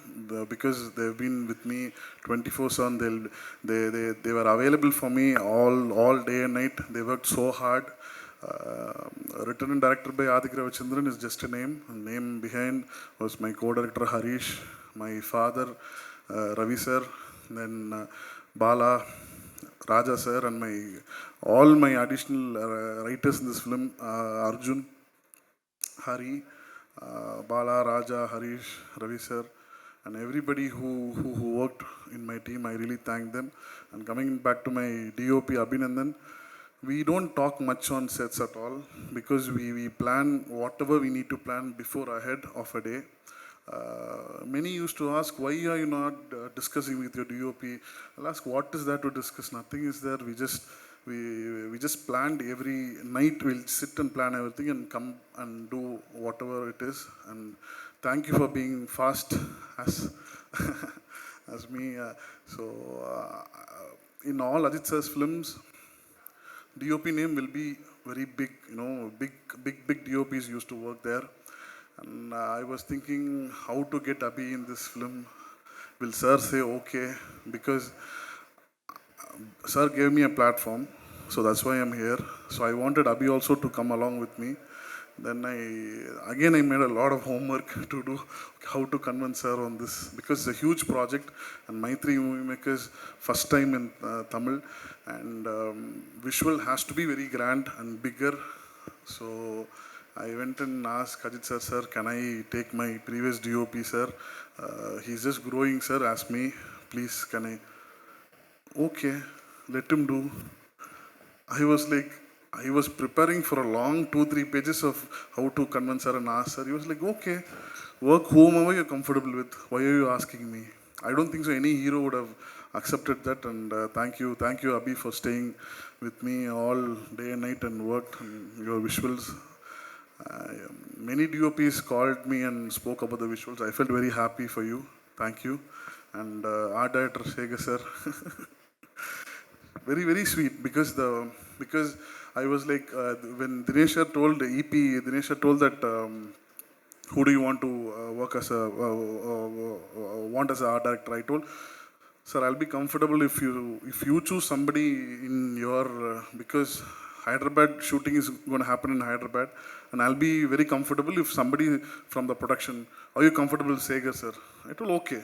because they've been with me 24/7. They were available for me all day and night. They worked so hard. Written and directed by Adik Ravichandran is just a name. The name behind was my co-director Harish, my father Ravi sir, then Bala, Raja sir, and all my additional writers in this film, Arjun, Hari, Bala, Raja, Harish, Ravi sir, and everybody who worked in my team. I really thank them. And coming back to my DOP Abhinandan, we don't talk much on sets at all, because we plan whatever we need to plan before ahead of a day. Many used to ask, why are you not discussing with your DOP? I'll ask, what is there to discuss? Nothing is there. We just planned every night. We'll sit and plan everything and come and do whatever it is. And thank you for being fast as as me. In all Ajit sir's films, DOP name will be very big. Big DOPs used to work there. And I was thinking how to get Abhi in this film. Will sir say okay? Because sir gave me a platform, so that's why I'm here. So I wanted Abhi also to come along with me. Then I made a lot of homework to do how to convince her on this, because it's a huge project, and Maitri Movie Makers first time in Tamil, and visual has to be very grand and bigger. So I went and asked Ajit sir, can I take my previous DOP, sir? He's just growing, sir. Ask me, please, can I? Okay, let him do. I was preparing for a long 2-3 pages of how to convince her and ask her. He was like, okay, work whomever you're comfortable with. Why are you asking me? I don't think so any hero would have accepted that. And thank you, Abhi, for staying with me all day and night and worked on your visuals. Many DOPs called me and spoke about the visuals. I felt very happy for you. Thank you. And art director Sega sir. Very, very sweet, because I was like, when Dinesh sir told the EP, Dinesh sir told that, who do you want to work as want as an art director? I told, sir, I'll be comfortable if you choose somebody in your, because Hyderabad shooting is going to happen in Hyderabad, and I'll be very comfortable if somebody from the production, are you comfortable, Sega sir? I told, okay.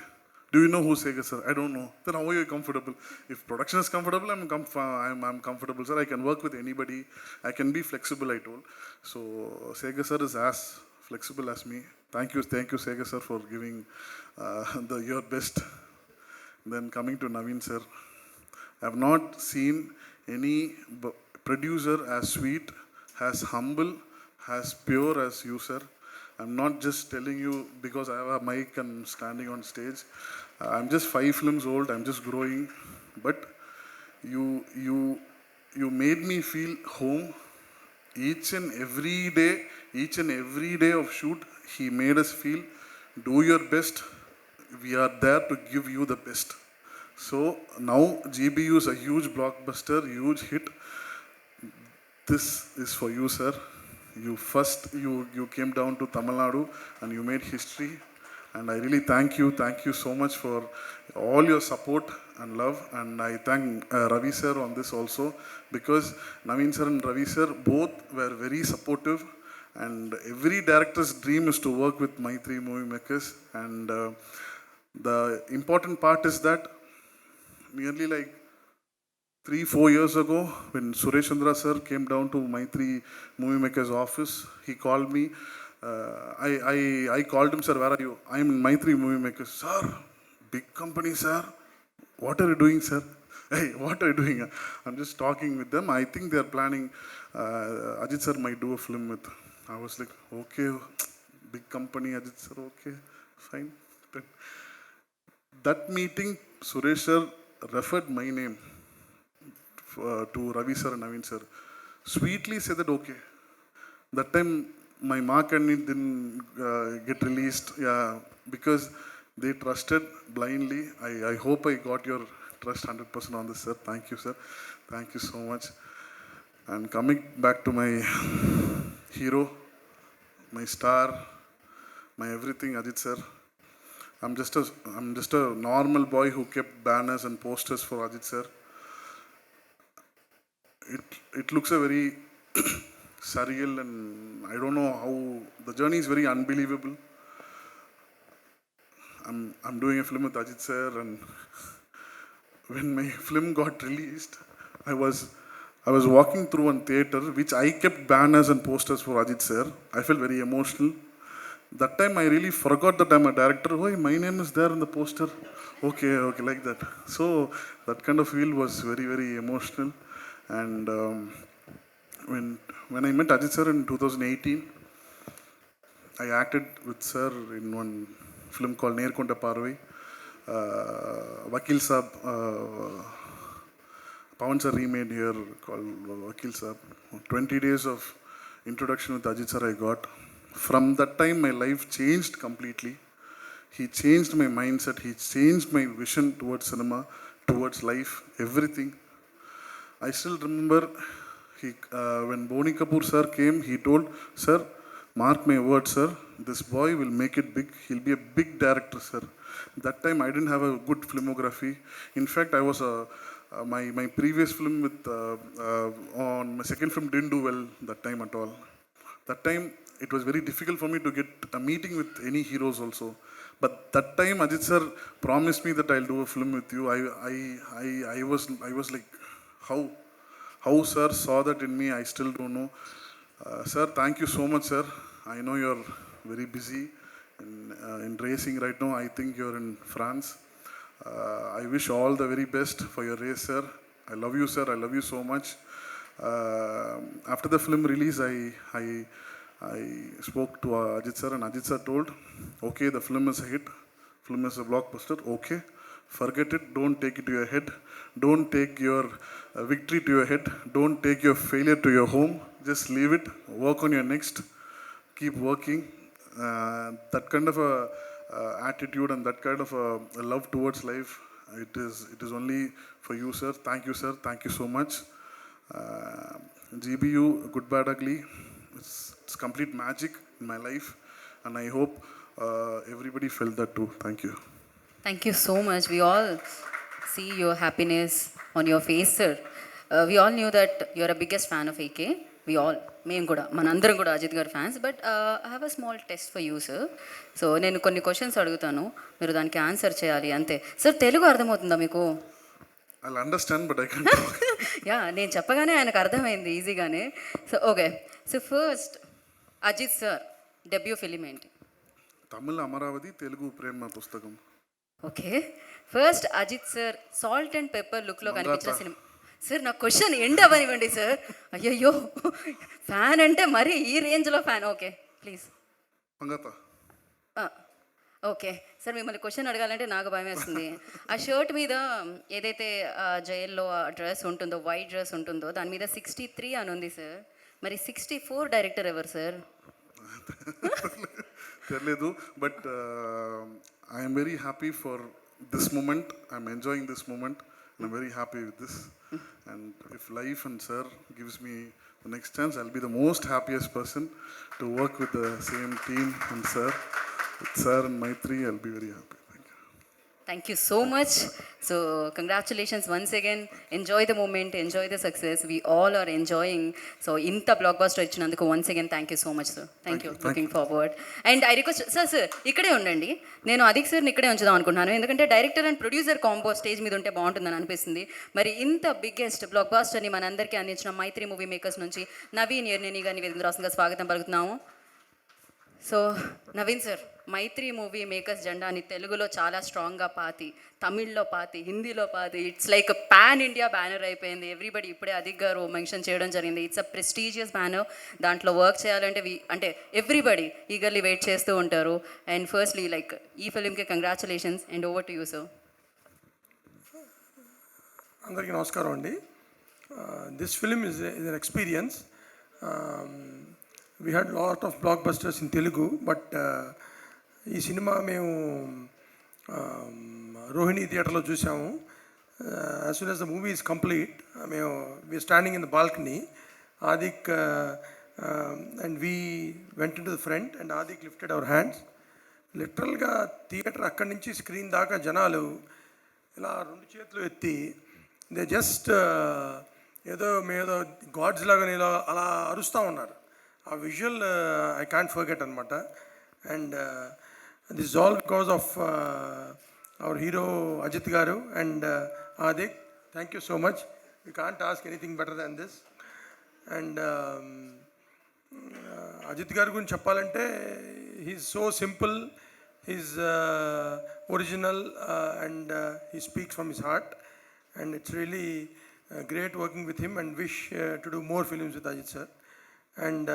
Do you know who Sega sir? I don't know. Then how are you comfortable? If production is comfortable, I'm comfortable, sir. I can work with anybody. I can be flexible, I told. So Sega sir is as flexible as me. Thank you, Sega sir, for giving your best. Then coming to Naveen sir, I have not seen any producer as sweet, as humble, as pure as you, sir. I'm not just telling you because I have a mic and standing on stage. I'm just 5 films old. I'm just growing, but you made me feel home. Each and every day of shoot, he made us feel, do your best. We are there to give you the best. So now GBU is a huge blockbuster, huge hit. This is for you, sir. You came down to Tamil Nadu and you made history. And I really thank you so much for all your support and love. And I thank Ravi sir on this also, because Naveen sir and Ravi sir both were very supportive. And every director's dream is to work with Maitri Movie Makers. And the important part is that nearly like 3-4 years ago, when Suresh Chandra sir came down to Maitri Movie Makers office, he called me. I called him, sir, where are you? I am in Maitri Movie Makers. Sir, big company, sir. What are you doing, sir? Hey, what are you doing? I'm just talking with them. I think they are planning, Ajit sir might do a film with. I was like, okay, big company, Ajit sir, okay, fine. But that meeting, Suresh sir referred my name to Ravi sir and Naveen sir. Sweetly said that, okay. That time, my mark and it didn't get released, yeah, because they trusted blindly. I hope I got your trust 100% on this, sir. Thank you, sir. Thank you so much. And coming back to my hero, my star, my everything, Ajit sir. I'm just a normal boy who kept banners and posters for Ajit sir. It looks a very surreal, and I don't know how the journey is very unbelievable. I'm doing a film with Ajit sir, and when my film got released, I was walking through one theater which I kept banners and posters for Ajit sir. I felt very emotional. That time I really forgot that I'm a director. Oh, my name is there in the poster. Okay, like that. So that kind of feel was very, very emotional. And when I met Ajit sir in 2018, I acted with sir in one film called Nerkonda Parvai. Vakil Saab, Pawan sir remade here called Vakil Saab. 20 days of introduction with Ajit sir I got. From that time, my life changed completely. He changed my mindset. He changed my vision towards cinema, towards life, everything. I still remember when Boni Kapoor sir came, he told, sir, mark my word, sir, this boy will make it big. He'll be a big director, sir. That time I didn't have a good filmography. In fact, I was my previous film on my second film didn't do well that time at all. That time it was very difficult for me to get a meeting with any heroes also. But that time Ajit sir promised me that I'll do a film with you. I was like, how sir saw that in me, I still don't know. Sir, thank you so much, sir. I know you're very busy in racing right now. I think you're in France. I wish all the very best for your race, sir. I love you, sir. I love you so much. After the film release, I spoke to Ajit sir, and Ajit sir told, okay, the film is a hit. Film is a blockbuster. Okay. Forget it. Don't take it to your head. Don't take your victory to your head. Don't take your failure to your home. Just leave it. Work on your next. Keep working. That kind of a attitude and that kind of a love towards life, it is only for you, sir. Thank you, sir. Thank you so much. GBU, Good Bad Ugly. It's complete magic in my life, and I hope everybody felt that too. Thank you. Thank you so much. We all see your happiness on your face, sir. We all knew that you're a biggest fan of AK. We all, మేము కూడా మనందరం కూడా అజిత్ గారు fans. But I have a small test for you, sir. So నేను కొన్ని questions అడుగుతాను, మీరు దానికి ఆన్సర్ చేయాలి అంతే. సార్, తెలుగు అర్థమవుతుందా మీకు? I'll understand, but I can't talk. Ya, నేను చెప్పగానే ఆయనకు అర్థమైంది ఈజీగానే. So okay. So first, Ajith sir debut film ఏంటి? Tamil Amaravathi, Telugu Prema Pustakam. Okay. First Ajith sir salt and pepper లుక్లో కనిపించిన సినిమా. సార్ నా క్వశ్చన్ ఎండ్ అవ్వనివ్వండి సార్. అయ్యయ్యో, ఫ్యాన్ అంటే మరి ఈ రేంజ్లో fan. Okay please. Mankatha. Okay sir, మిమ్మల్ని క్వశ్చన్ అడగాలంటే నాకు భయం వేస్తుంది. ఆ షర్ట్ మీద ఏదైతే జైల్లో డ్రెస్ ఉంటుందో, వైట్ డ్రెస్ ఉంటుందో, దాని మీద 63 అని ఉంది సార్. మరి 64 డైరెక్టర్ ఎవరు సార్? తెలియదు, but I'm very happy for this moment. I'm enjoying this moment. I'm very happy with this. And if life and sir gives me the next chance, I'll be the most happiest person to work with the same team and sir. With sir and Maitri, I'll be very happy. Thank you. Thank you so much. So congratulations once again. Enjoy the moment, enjoy the success. We all are enjoying. So inta blockbuster ఇచ్చినందుకు once again thank you so much sir. Thank you. Looking forward. And I request sir ఇక్కడే ఉండండి. నేను అదిక్ సార్ని ఇక్కడే ఉంచుదాం అనుకుంటున్నాను, ఎందుకంటే director and producer combo stage మీద ఉంటే బాగుంటుందని అనిపిస్తుంది. మరి ఇంత బిగ్గెస్ట్ బ్లాక్ బాస్టర్ని మనందరికీ అందించిన మైత్రి మూవీ మేకర్స్ నుంచి నవీన్ ఎర్నేని గారిని వేదిక రాష్ట్రంగా స్వాగతం పలుకుతున్నాము. సో నవీన్ సార్, మైత్రి మూవీ మేకర్స్ జెండాని తెలుగులో చాలా స్ట్రాంగ్గా పాతి, తమిళ్లో పాతి, హిందీలో పాతి, it's like pan India banner అయిపోయింది. ఎవ్రీబడి ఇప్పుడే అదిక్ గారు మెన్షన్ చేయడం జరిగింది. It's a prestigious banner. దాంట్లో వర్క్ చేయాలంటే అంటే ఎవ్రీబడి ఈగర్లీ వెయిట్ చేస్తూ ఉంటారు. అండ్ ఫస్ట్లీ లైక్ ఈ ఫిలింకి congratulations and over to you sir. అందరికీ నమస్కారం అండి. This film is an experience. We had lot of blockbusters in Telugu, but ఈ సినిమా మేము రోహిణి థియేటర్లో చూసాము. As soon as the movie is complete, మేము we standing in the balcony. Adhik and we went in to the front and Adhik lifted our hands. లిటరల్గా theatre అక్కడి నుంచి screen దాకా జనాలు ఇలా 2 చేతులు ఎత్తి దే జస్ట్ ఏదో మేదో గాడ్స్ లాగా ఇలా అలా అరుస్తూ ఉన్నారు. ఆ విజువల్ ఐ కాంట్ ఫర్గెట్ అనమాట. And this is all because of our hero Ajith garu and Adhik. Thank you so much. You can't ask anything better than this. And Ajith గారి గురించి చెప్పాలంటే he's so simple, he's original and he speaks from his heart. And it's really great working with him, and wish to do more films with Ajit sir. And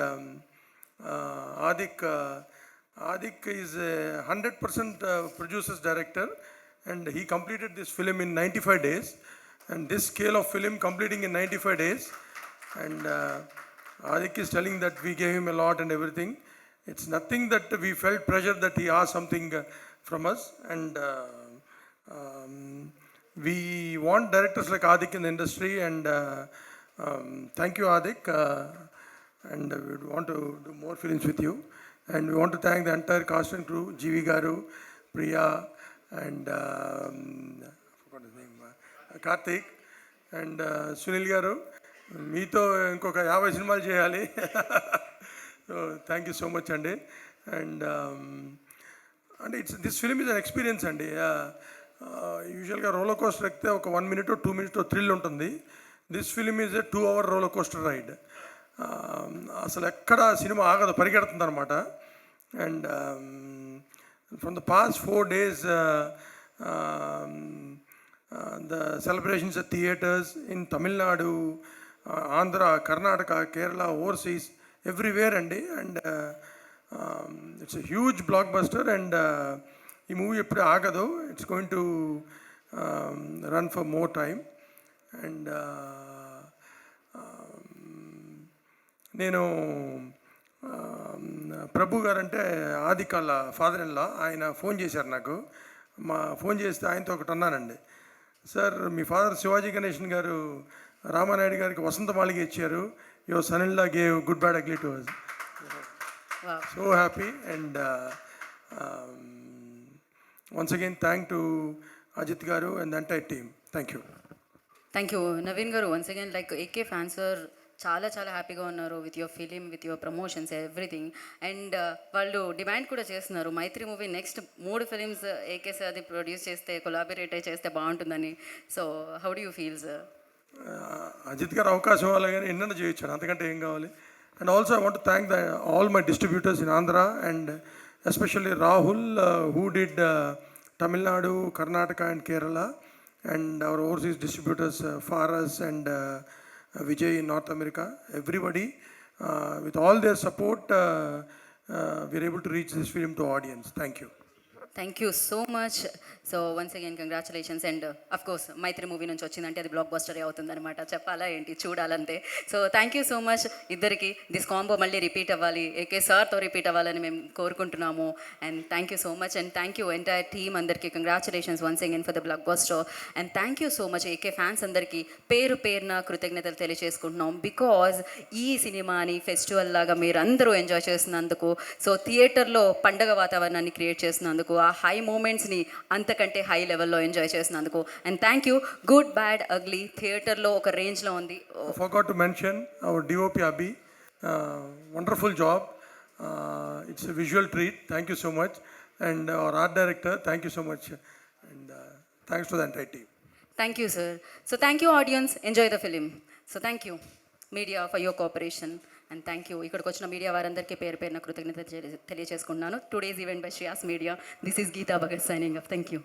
Adik is a 100% producer's director, and he completed this film in 95 days. And this scale of film completing in 95 days, and Adik is telling that we gave him a lot and everything. It's nothing that we felt pressure that he asked something from us. And we want directors like Adik in the industry, and thank you Adik, and we want to do more films with you. And we want to thank the entire cast and crew, GV Garu, Priya, and I forgot his name, Karthik, and Sunil Garu. మీతో ఇంకొక 50 సినిమాలు చేయాలి. So thank you so much అండి. And అంటే this film is an experience అండి. యూజువల్గా roller coaster ఎక్కితే ఒక 1 minute 2 minutes థ్రిల్ ఉంటుంది. This film is a 2 hour roller coaster ride. అసలు ఎక్కడ సినిమా ఆగదు, పరిగెడుతుంది అనమాట. And from the past 4 days the celebrations at theatres in Tamil Nadu, Andhra, Karnataka, Kerala, overseas, everywhere అండి. And it's a huge blockbuster. And ఈ movie ఎప్పుడు ఆగదు. It's going to run for more time. And నేను ప్రభు గారు అంటే ఆదిక్ వాళ్ళ ఫాదర్ ఇన్ లా, ఆయన phone చేశారు నాకు. ఫోన్ చేస్తే ఆయనతో ఒకటి అన్నానండి, సార్ మీ ఫాదర్ శివాజీ గణేషన్ గారు రామానాయుడు గారికి వసంత మాలిక ఇచ్చారు, your son in law gave Good bad Ugly to us. So happy. And once again thank to Ajit garu and the entire team. Thank you. Thank you Naveen garu. Once again like AK fans sir చాలా చాలా హ్యాపీగా ఉన్నారు with your film, with your promotions, everything. And వాళ్ళు demand కూడా చేస్తున్నారు Mythri movie next 3 films AK sir అది produce చేస్తే, collaborate చేస్తే బాగుంటుందని. So how do you feel sir? Ajith garu అవకాశం ఇవ్వాలి కానీ ఎన్నో చేయొచ్చాడు, అంతకంటే ఏం కావాలి. And also I want to thank all my distributors in Andhra, and especially Rahul, who did Tamil Nadu, Karnataka and Kerala, and our overseas distributors, Faras and Vijay in North America. Everybody, with all their support, we're able to reach this film to audience. Thank you. Thank you so much. So once again congratulations. And of course Mythri movie నుంచి వచ్చిందంటే అది బ్లాక్ బస్టరే అవుతుందన్నమాట. చెప్పాలా ఏంటి, చూడాలంతే. So thank you so much ఇద్దరికి. దిస్ కాంబో మళ్ళీ రిపీట్ అవ్వాలి, ఏకే సార్తో రిపీట్ అవ్వాలని మేము కోరుకుంటున్నాము. And thank you so much. And thank you entire team అందరికీ. Congratulations once again for the blockbuster. And thank you so much AK fans అందరికీ పేరు పేరున కృతజ్ఞతలు తెలియజేసుకుంటున్నాం. బికాజ్ ఈ సినిమాని ఫెస్టివల్ లాగా మీరు అందరూ ఎంజాయ్ చేస్తున్నందుకు, సో థియేటర్లో పండగ వాతావరణాన్ని క్రియేట్ చేసినందుకు, ఆ హై మూమెంట్స్ని అంతకంటే హై లెవెల్లో ఎంజాయ్ చేసినందుకు. And thank you. Good bad ugly థియేటర్లో ఒక రేంజ్లో ఉంది. I forgot to mention our DOP Abhi. Wonderful job. It's a visual treat. Thank you so much. And our art director, thank you so much. And thanks to the entire team. Thank you sir. So thank you audience, enjoy the film. So thank you media for your cooperation. And thank you ఇక్కడికి వచ్చిన media వారందరికీ పేరు పేరున కృతజ్ఞత తెలియజేసుకుంటున్నాను. Today's event by Shreyas Media. This is Geetha Bhagat signing off. Thank you.